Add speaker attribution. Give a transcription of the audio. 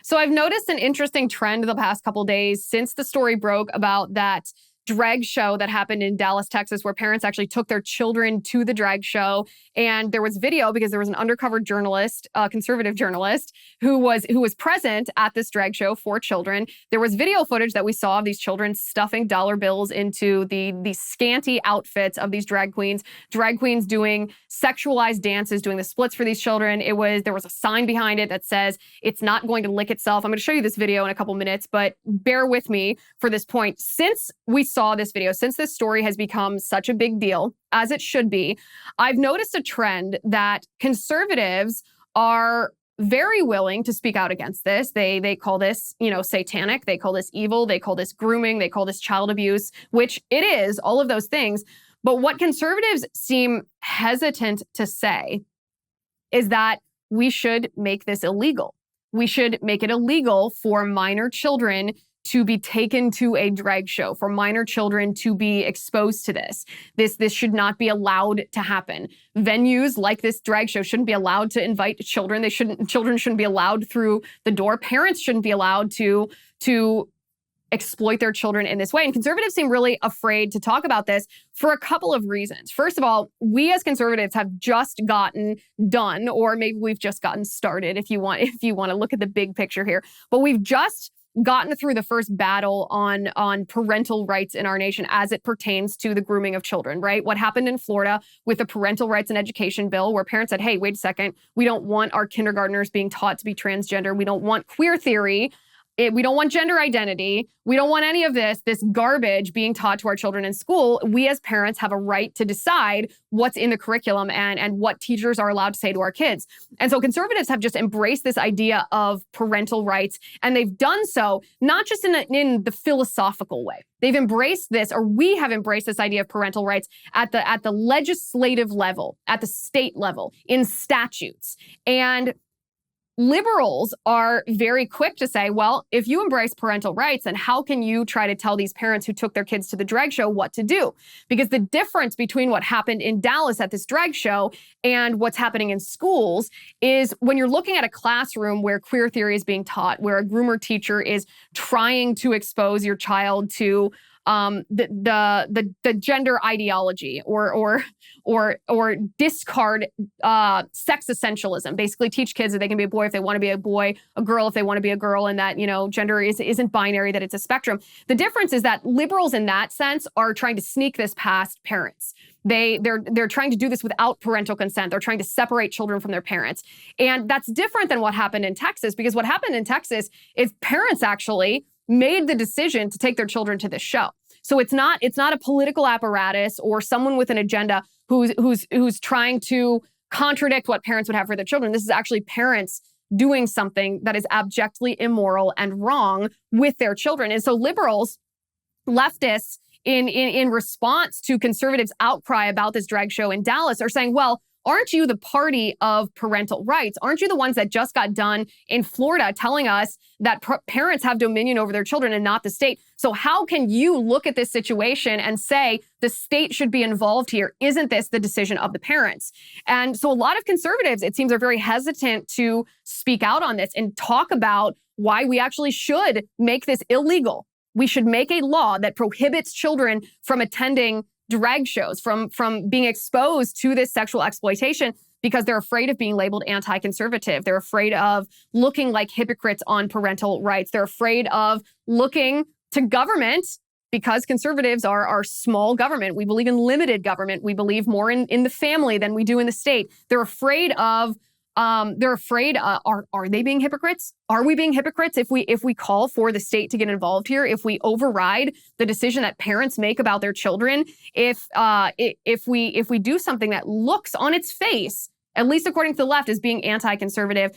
Speaker 1: So I've noticed an interesting trend the past couple days since the story broke about that drag show that happened in Dallas, Texas, where parents actually took their children to the drag show. And there was video because there was an undercover journalist, conservative journalist, who was present at this drag show for children. There was video footage that we saw of these children stuffing dollar bills into the scanty outfits of these drag queens doing sexualized dances, doing the splits for these children. There was a sign behind it that says, "It's not going to lick itself." I'm going to show you this video in a couple minutes, but bear with me for this point. Since we saw this video, since this story has become such a big deal, as it should be, I've noticed a trend that conservatives are very willing to speak out against this. They call this, satanic. They call this evil. They call this grooming. They call this child abuse, which it is, all of those things. But what conservatives seem hesitant to say is that we should make this illegal. We should make it illegal for minor children to be taken to a drag show, for minor children to be exposed to this. This should not be allowed to happen. Venues like this drag show shouldn't be allowed to invite children. Children shouldn't be allowed through the door. Parents shouldn't be allowed to exploit their children in this way. And conservatives seem really afraid to talk about this for a couple of reasons. First of all, we as conservatives have just gotten done, or maybe we've just gotten started if you want to look at the big picture here. But we've just gotten through the first battle on parental rights in our nation as it pertains to the grooming of children, right? What happened in Florida with the parental rights and education bill, where parents said, hey, wait a second, we don't want our kindergartners being taught to be transgender. We don't want queer theory. We don't want gender identity. We don't want any of this garbage being taught to our children in school. We as parents have a right to decide what's in the curriculum and what teachers are allowed to say to our kids. And so conservatives have just embraced this idea of parental rights, and they've done so not just in the philosophical way. They've embraced this, or we have embraced this idea of parental rights at the legislative level, at the state level, in statutes. And liberals are very quick to say, well, if you embrace parental rights, then how can you try to tell these parents who took their kids to the drag show what to do? Because the difference between what happened in Dallas at this drag show and what's happening in schools is when you're looking at a classroom where queer theory is being taught, where a groomer teacher is trying to expose your child to the gender ideology or discard sex essentialism. Basically, teach kids that they can be a boy if they want to be a boy, a girl if they want to be a girl, and that gender isn't binary, that it's a spectrum. The difference is that liberals, in that sense, are trying to sneak this past parents. They're trying to do this without parental consent. They're trying to separate children from their parents, and that's different than what happened in Texas. Because what happened in Texas is parents actually made the decision to take their children to this show. So it's not a political apparatus or someone with an agenda who's trying to contradict what parents would have for their children. This is actually parents doing something that is abjectly immoral and wrong with their children. And so liberals, leftists, in response to conservatives' outcry about this drag show in Dallas, are saying, well, aren't you the party of parental rights? Aren't you the ones that just got done in Florida telling us that parents have dominion over their children and not the state? So how can you look at this situation and say the state should be involved here? Isn't this the decision of the parents? And so a lot of conservatives, it seems, are very hesitant to speak out on this and talk about why we actually should make this illegal. We should make a law that prohibits children from attending drag shows, from being exposed to this sexual exploitation, because they're afraid of being labeled anti-conservative. They're afraid of looking like hypocrites on parental rights. They're afraid of looking to government, because conservatives are small government. We believe in limited government. We believe more in the family than we do in the state. They're afraid of are they being hypocrites? Are we being hypocrites if we call for the state to get involved here? If we override the decision that parents make about their children? If we do something that looks on its face, at least according to the left, as being anti-conservative,